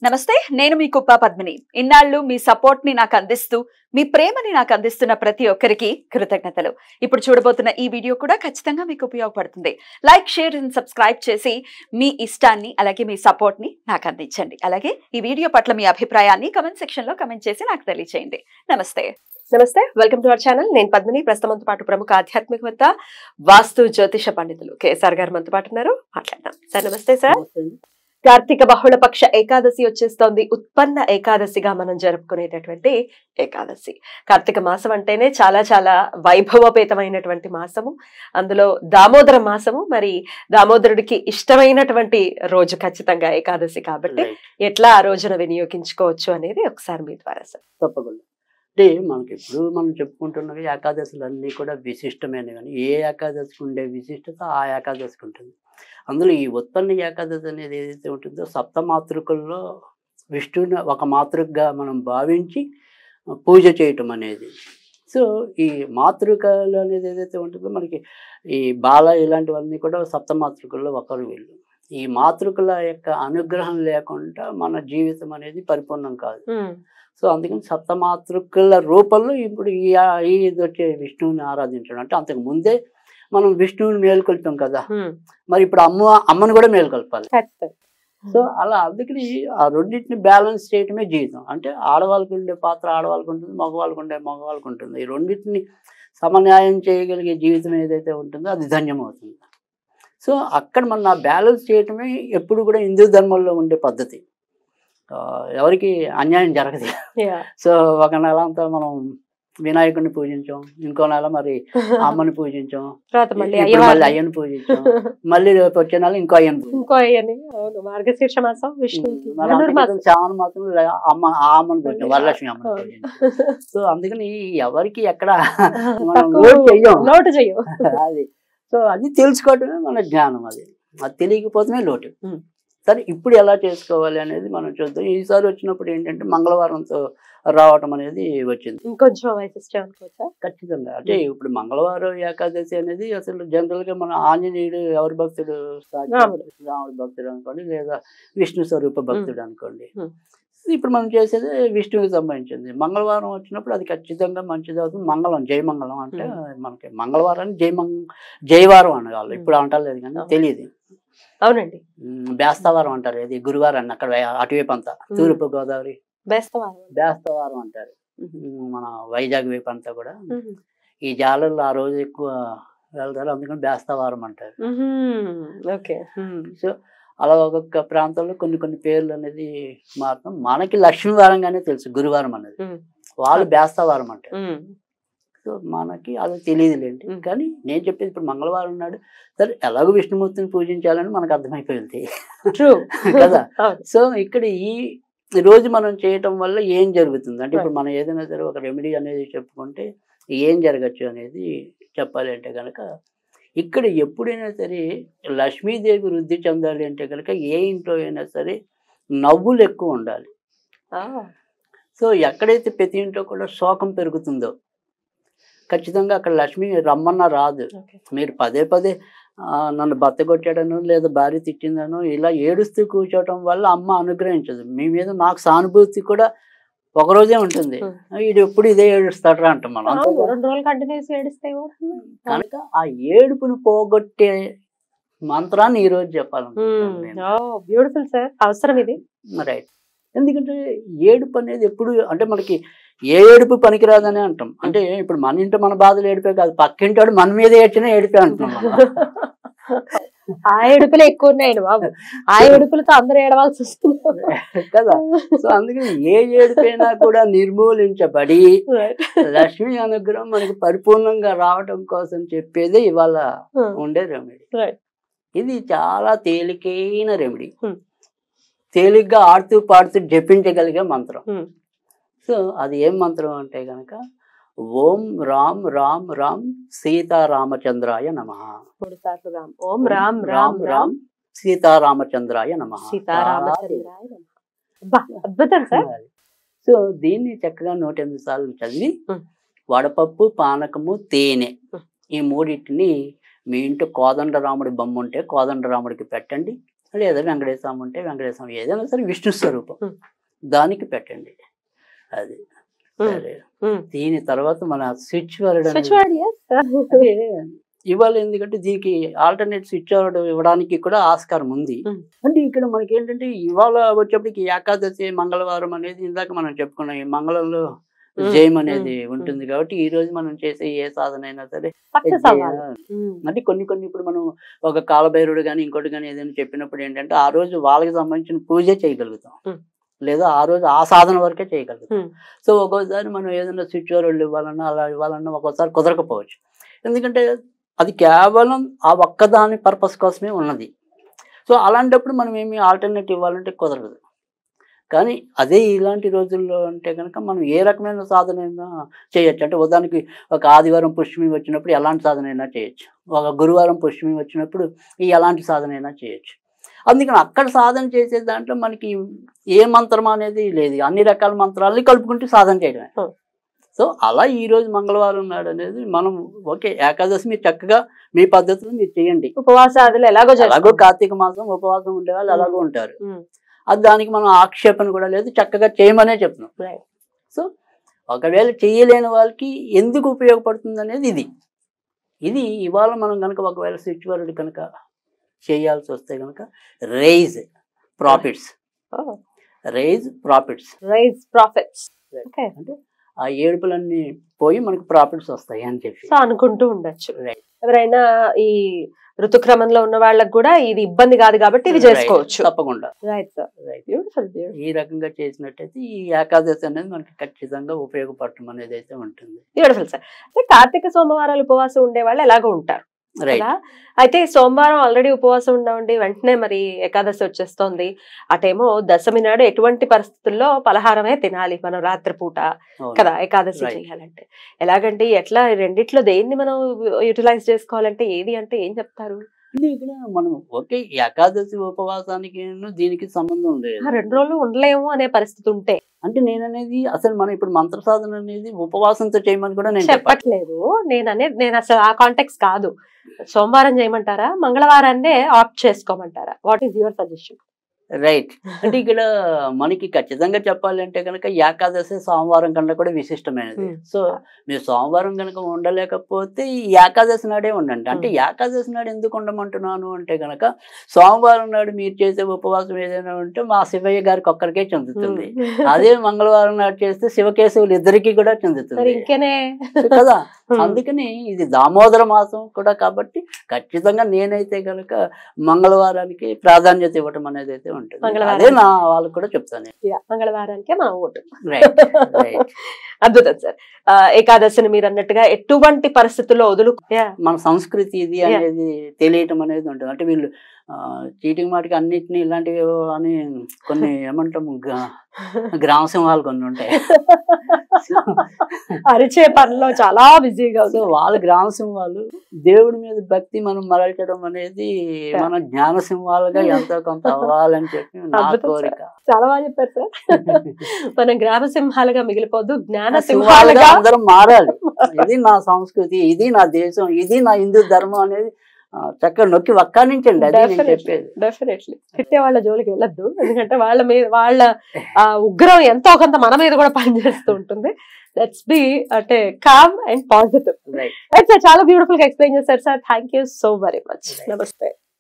నమస్తే, నేను మీ కుప్ప పద్మిని. ఇన్నాళ్ళు మీ సపోర్ట్ ని నాకు అందిస్తూ, మీ ప్రేమని నాకు అందిస్తున్న ప్రతి ఒక్కరికి కృతజ్ఞతలు. ఇప్పుడు చూడబోతున్న ఈ వీడియో కూడా ఖచ్చితంగా మీకు ఉపయోగపడుతుంది. లైక్, షేర్ అండ్ సబ్స్క్రైబ్ చేసి మీ ఇష్టాన్ని అలాగే మీ సపోర్ట్ ని నాకు అందించండి. అలాగే ఈ వీడియో పట్ల మీ అభిప్రాయాన్ని కమెంట్ సెక్షన్ లో కమెంట్ చేసి నాకు తెలియజేయండి. నమస్తే. నమస్తే, వెల్కమ్ టు అవర్ ఛానల్. నేను పద్మిని. ప్రస్తుతంతో పాటు ప్రముఖ ఆధ్యాత్మికవేత్త, వాస్తు జ్యోతిష పండితులు కేఎస్ఆర్ గారు మనతో పాటు ఉన్నారు. మాట్లాడదాం. సార్ నమస్తే. సార్, కార్తీక బహుళ పక్ష ఏకాదశి వచ్చేస్తోంది. ఉత్పన్న ఏకాదశిగా మనం జరుపుకునేటటువంటి ఏకాదశి. కార్తీక మాసం అంటేనే చాలా చాలా వైభవపేతమైనటువంటి మాసము. అందులో దామోదర మాసము. మరి దామోదరుడికి ఇష్టమైనటువంటి రోజు ఖచ్చితంగా ఏకాదశి కాబట్టి ఎట్లా ఆ రోజున వినియోగించుకోవచ్చు అనేది ఒకసారి మీ ద్వారా సార్. తప్పకుండా. అంటే మనకి ఇప్పుడు మనం చెప్పుకుంటున్నవి ఏకాదశులు అన్నీ కూడా విశిష్టమైనవి. కానీ ఏ ఏకాదశికి ఉండే విశిష్టత ఆ ఏకాదశికి ఉంటుంది. అందులో ఈ ఉత్పన్న ఏకాదశి అనేది ఏదైతే ఉంటుందో సప్తమాతృకల్లో విష్ణువుని ఒక మాతృకగా మనం భావించి పూజ చేయటం అనేది. సో ఈ మాతృకలు అనేది ఏదైతే ఉంటుందో మనకి ఈ బాల ఇలాంటివన్నీ కూడా సప్తమాతృకల్లో ఒకరు వీళ్ళు. ఈ మాతృకల యొక్క అనుగ్రహం లేకుండా మన జీవితం అనేది పరిపూర్ణం కాదు. సో అందుకని సప్తమాతృకల రూపంలో ఇప్పుడు ఇది వచ్చే విష్ణువుని ఆరాధించడం. అంటే అంతకు ముందే మనం విష్ణువుని మేలుకొల్పాం కదా, మరి ఇప్పుడు అమ్మను కూడా మేలుకొల్పాలి. సో అలా అందుకని ఆ రెండింటిని బ్యాలెన్స్ చేయటమే జీవితం. అంటే ఆడవాళ్ళకు ఉండే పాత్ర ఆడవాళ్ళకు ఉంటుంది, మగవాళ్ళకు ఉంటుంది. ఈ రెండింటిని సమన్యాయం చేయగలిగే జీవితం ఏదైతే ఉంటుందో అది ధన్యమవుతుంది. సో అక్కడ మనం ఆ బ్యాలెన్స్ చేయటమే ఎప్పుడు కూడా హిందూ ధర్మంలో ఉండే పద్ధతి. ఎవరికి అన్యాయం జరగదు. సో ఒక నెల అంతా మనం వినాయకుడిని పూజించాం, ఇంకో నెల మరి అమ్మని పూజించాం, మళ్ళీ అయ్యని పూజించాం, మళ్ళీ వచ్చే నెల ఇంకో అయ్యని మార్గశీర్ష మాసం శ్రావణ మాసం అమ్మని పూజించాం, వరలక్ష్మి అమ్మని పూజించాం. సో అందుకని ఎవరికి ఎక్కడ లోటు చెయ్యం. అది సో అది తెలుసుకోవటమే మన జ్ఞానం. అది తెలియకపోతేనే లోటు. సరే, ఇప్పుడు ఎలా చేసుకోవాలి అనేది మనం చూద్దాం. ఈసారి వచ్చినప్పుడు ఏంటంటే మంగళవారంతో రావటం అనేది వచ్చింది. ఇంకొంచెం వైశిష్టం అనుకోవచ్చా? ఖచ్చితంగా. అంటే ఇప్పుడు మంగళవారం ఏకాదశి అనేది అసలు జనరల్ గా మన ఆంజనేయుడు ఎవరి భక్తుడు? రాముడి భక్తుడు అనుకోండి, లేదా విష్ణు స్వరూప భక్తుడు అనుకోండి. ఇప్పుడు మనం చేసేది విష్ణువుకి సంబంధించింది. మంగళవారం వచ్చినప్పుడు అది ఖచ్చితంగా మంచిది అవుతుంది. మంగళం, జయమంగళం అంటే మనకి మంగళవారాన్ని జయవారం అనగాలి. ఇప్పుడు అంటలేదు కానీ తెలియదు. అవునండి, బేస్తవారం అంటారు. ఇది గురువారం అక్కడ అటువైపు అంతా తూర్పు గోదావరి బేస్తవారం అంటారు. మన వైజాగ్ వైపు అంతా కూడా ఈ జాలర్లు ఆ రోజు ఎక్కువ వెళ్తారు, అందుకని బేస్తవారం అంటారు. సో అలా ఒక్కొక్క ప్రాంతంలో కొన్ని పేర్లు అనేది మాత్రం మనకి లక్ష్మీవారంగానే తెలుసు గురువారం అనేది, వాళ్ళు బేస్తవారం అంటారు. సో మనకి అది తెలియదులేండి. కానీ నేను చెప్పేది ఇప్పుడు మంగళవారం నాడు సరే ఎలాగో విష్ణుమూర్తిని పూజించాలని మనకు అర్థమైపోయింది కదా. సో ఇక్కడ ఈ రోజు మనం చేయటం వల్ల ఏం జరుగుతుంది అంటే, ఇప్పుడు మనం ఏదైనా సరే ఒక రెమెడీ అనేది చెప్పుకుంటే ఏం జరగచ్చు అనేది చెప్పాలి అంటే కనుక, ఇక్కడ ఎప్పుడైనా సరే లక్ష్మీదేవి వృద్ధి చెందాలి అంటే కనుక ఏ ఇంట్లో అయినా సరే నవ్వులు ఎక్కువ ఉండాలి. సో ఎక్కడైతే ప్రతి ఇంట్లో కూడా శోకం పెరుగుతుందో ఖచ్చితంగా అక్కడ లక్ష్మి రమ్మన్నా రాదు. మీరు పదే పదే నన్ను భర్త కొట్టాడను లేదా భార్య తిట్టిందను ఇలా ఏడుస్తూ కూర్చోవటం వల్ల అమ్మ అనుగ్రహించదు. మీ మీద నాకు సానుభూతి కూడా ఒకరోజే ఉంటుంది. వీడు ఎప్పుడు ఇదే ఏడుస్తాడు అంటాం మనం. కనుక ఆ ఏడుపును పోగొట్టే మంత్రాన్ని ఈ రోజు చెప్పాలనుకుంటున్నాను. రైట్. ఎందుకంటే ఏడుపు అనేది ఎప్పుడు అంటే మనకి ఏ ఏడుపు పనికిరాదని అంటాం. అంటే ఇప్పుడు మన ఇంట్లో మన బాధలు ఏడిపే కాదు, పక్కింటాడు మన మీద ఏడ్చినా ఏడిపే అంటున్నాం ఆ ఏడుపులు ఎక్కువ ఉన్నాయండి బాబు. ఆ ఏడుపులతో అందరూ ఏడవాల్సి వస్తుంది కదా. సో అందుకని ఏ ఏడుపైనా కూడా నిర్మూలించబడి లక్ష్మీ అనుగ్రహం మనకి పరిపూర్ణంగా రావడం కోసం చెప్పేదే ఇవాళ ఉండే రెమెడీ. ఇది చాలా తేలికైన రెమెడీ, తేలిగ్గా ఆడుతూ పాడుతూ జపించగలిగే మంత్రం. సో అది ఏం మంత్రం అంటే కనుక ఓం రామ్ రామ్ రామ్ సీతారామచంద్రాయ నమః. ఓం రామ్ రామ్ రామ్ సీతారామచంద్రాయ నమః. అద్భుతం సార్. సో దీన్ని చక్కగా 108 సార్లు చదివి వడపప్పు, పానకము, తేనె ఈ మూడింటిని మీ ఇంట్లో కోదండరాముడి బొమ్మ ఉంటే కోదండరాముడికి పెట్టండి. లేదా వెంకటేశ్వర స్వామి ఉంటే వెంకటేశ్వర స్వామి, ఏదైనా సరే విష్ణు స్వరూపం దానికి పెట్టండి. అది సరే. దీని తర్వాత మన స్విచ్ వర్డ్ అంటే ఇవాళ ఎందుకంటే దీనికి ఆల్టర్నేట్ స్విచ్ వర్డ్ ఇవ్వడానికి కూడా ఆస్కారం ఉంది. అంటే ఇక్కడ మనకి ఏంటంటే ఇవాళ వచ్చేప్పటికి ఏకాదశి మంగళవారం అనేది ఇందాక మనం చెప్పుకున్నాం, ఈ మంగళంలో జయం అనేది ఉంటుంది కాబట్టి ఈ రోజు మనం చేసే ఏ సాధన అయినా సరే అంటే కొన్ని ఇప్పుడు మనం ఒక కాలభైరుడు కానీ ఇంకోటి కానీ ఏదైనా చెప్పినప్పుడు ఏంటంటే ఆ రోజు వాళ్ళకి సంబంధించిన పూజ చేయగలుగుతాం, లేదా ఆ రోజు ఆ సాధన వరకే చేయగలుగుతాం. సో ఒక్కోసారి మనం ఏదైనా స్విచ్ వర్డ్ ఇవ్వాలన్నా అలా ఇవ్వాలన్నా ఒక్కోసారి కుదరకపోవచ్చు, ఎందుకంటే అది కేవలం ఆ ఒక్కదాని పర్పస్ కోసమే ఉన్నది. సో అలాంటప్పుడు మనం ఏమి ఆల్టర్నేటివ్ ఇవ్వాలంటే కుదరదు. కానీ అదే ఇలాంటి రోజుల్లో అంటే కనుక మనం ఏ రకమైన సాధన అయినా చేయొచ్చు. అంటే ఉదాహరణకి ఒక ఆదివారం పుష్యమి వచ్చినప్పుడు ఎలాంటి సాధన అయినా చేయొచ్చు, ఒక గురువారం పుష్యమి వచ్చినప్పుడు ఎలాంటి సాధన అయినా చేయొచ్చు. అందుకని అక్కడ సాధన చేసే దాంట్లో మనకి ఏ మంత్రం అనేది లేదు, అన్ని రకాల మంత్రాలని కలుపుకుంటూ సాధన చేయడమే. సో అలా ఈరోజు మంగళవారం నాడు అనేది మనం ఓకే ఏకాదశి మీరు చక్కగా మీ పద్ధతిలో మీరు చేయండి. ఉపవాసాదులు ఎలాగో కార్తీక మాసం ఉపవాసం ఉండే వాళ్ళు అలాగో ఉంటారు, అది దానికి మనం ఆక్షేపణ కూడా లేదు, చక్కగా చేయమనే చెప్తున్నాం. సో ఒకవేళ చేయలేని వాళ్ళకి ఎందుకు ఉపయోగపడుతుంది అనేది ఇది ఇవాళ మనం కనుక ఒకవేళ స్విచ్ వర్డ్ కనుక చేయాల్సి వస్తే కనుక రైజ్ ప్రాఫిట్స్ అంటే ఆ ఏడుపులన్నీ పోయి మనకు ప్రాఫిట్స్ వస్తాయి అని చెప్పి అనుకుంటూ ఉండొచ్చు. ఎవరైనా ఈ ఋతుక్రమంలో ఉన్న వాళ్ళకి కూడా ఇది ఇబ్బంది కాదు కాబట్టి ఇది చేసుకోవచ్చు తప్పకుండా. ఈ రకంగా చేసినట్టయితే ఈ ఏకాదశి అనేది మనకి ఖచ్చితంగా ఉపయోగపడటం అనేది అయితే ఉంటుంది. Beautiful sir. అంటే కార్తీక సోమవారాలు ఉపవాసం ఉండే వాళ్ళు ఎలాగో ఉంటారు కదా, అయితే సోమవారం ఆల్రెడీ ఉపవాసం ఉండండి, వెంటనే మరి ఏకాదశి వచ్చేస్తోంది, అటేమో దశమి నాడు ఎటువంటి పరిస్థితుల్లో పలహారమే తినాలి మనం రాత్రిపూట కదా ఏకాదశి చేయాలంటే. ఎలాగంటే ఎట్లా రెండిట్లో దేన్ని మనం యూటిలైజ్ చేసుకోవాలంటే ఏది అంటే ఏం చెప్తారు? ఇక్కడ మనం ఓకే ఏకాదశి ఉపవాసానికి దీనికి సంబంధం లేదు, 2 రోజులు ఉండలేము అనే పరిస్థితి ఉంటే అంటే నేననేది అసలు మనం ఇప్పుడు మంత్ర సాధన అనేది ఉపవాసంతో చేయమని కూడా నేను చెప్పట్లేదు. నేను అసలు ఆ కాంటెక్స్ కాదు. సోమవారం చేయమంటారా, మంగళవారాన్నే ఆప్ట్ చేసుకోమంటారా? What is your suggestion? Right. అంటే ఇక్కడ మనకి ఖచ్చితంగా చెప్పాలి అంటే కనుక ఏకాదశి సోమవారం కన్నా కూడా విశిష్టమైనది. సో మీరు సోమవారం కనుక ఉండలేకపోతే ఈ ఏకాదశి నాడే ఉండండి. అంటే ఏకాదశి నాడు ఎందుకు ఉండమంటున్నాను అంటే కనుక సోమవారం నాడు మీరు చేసే ఉపవాసం ఏదైనా ఉంటే మా శివయ్య గారికి ఒక్కరికే చెందుతుంది, అదే మంగళవారం నాడు చేస్తే శివకేశవులు ఇద్దరికి కూడా చెందుతుంది కదా. అందుకని ఇది దామోదర మాసం కూడా కాబట్టి ఖచ్చితంగా నేనైతే కనుక మంగళవారానికి ప్రాధాన్యత ఇవ్వటం అనేది అయితే ఉంటుంది. అదే నా వాళ్ళకి కూడా చెప్తాను, మంగళవారానికే మా ఓటు. అద్భుతం సార్. ఏకాదశిని మీరు అన్నట్టుగా ఎటువంటి పరిస్థితుల్లో మన సంస్కృతి ఇది అనేది తెలియటం అనేది ఉంటుంది. అంటే వీళ్ళు చీటింగ్ మాటికి అన్నిటినీ ఇలాంటివి అని కొన్ని ఏమంటాము గ్రామ సింహాలు కొన్ని ఉంటాయి, అరిచే పనిలో చాలా బిజీగా. సో వాళ్ళ గ్రామ సింహాలు దేవుడి మీద భక్తి మనం మరల్చడం అనేది మన జ్ఞాన సింహాలుగా ఎంతో కొంత అవ్వాలని చెప్పి నా కోరిక. చాలా బాగా చెప్పారు సార్. మనం గ్రామ సింహాలుగా మిగిలిపోద్దు, జ్ఞాన సింహాలుగా అందరం మారాలి. ఇది నా సంస్కృతి, ఇది నా దేశం, ఇది నా హిందూ ధర్మం అనేది చక్కగా నొక్కి వక్కానించండి. అది నేను చెప్పేది. డెఫినెట్లీ తిట్టే వాళ్ళ జోలికి వెళ్ళొద్దు, ఎందుకంటే వాళ్ళ మీద వాళ్ళ ఉగ్రం ఎంతో కొంత మన మీద కూడా పనిచేస్తూ ఉంటుంది. లెట్స్ బి అంటే calm and positive. Right sir, చాలా బ్యూటిఫుల్ గా ఎక్స్ప్లెయిన్ చేశారు sir. Thank you so very much. నమస్తే.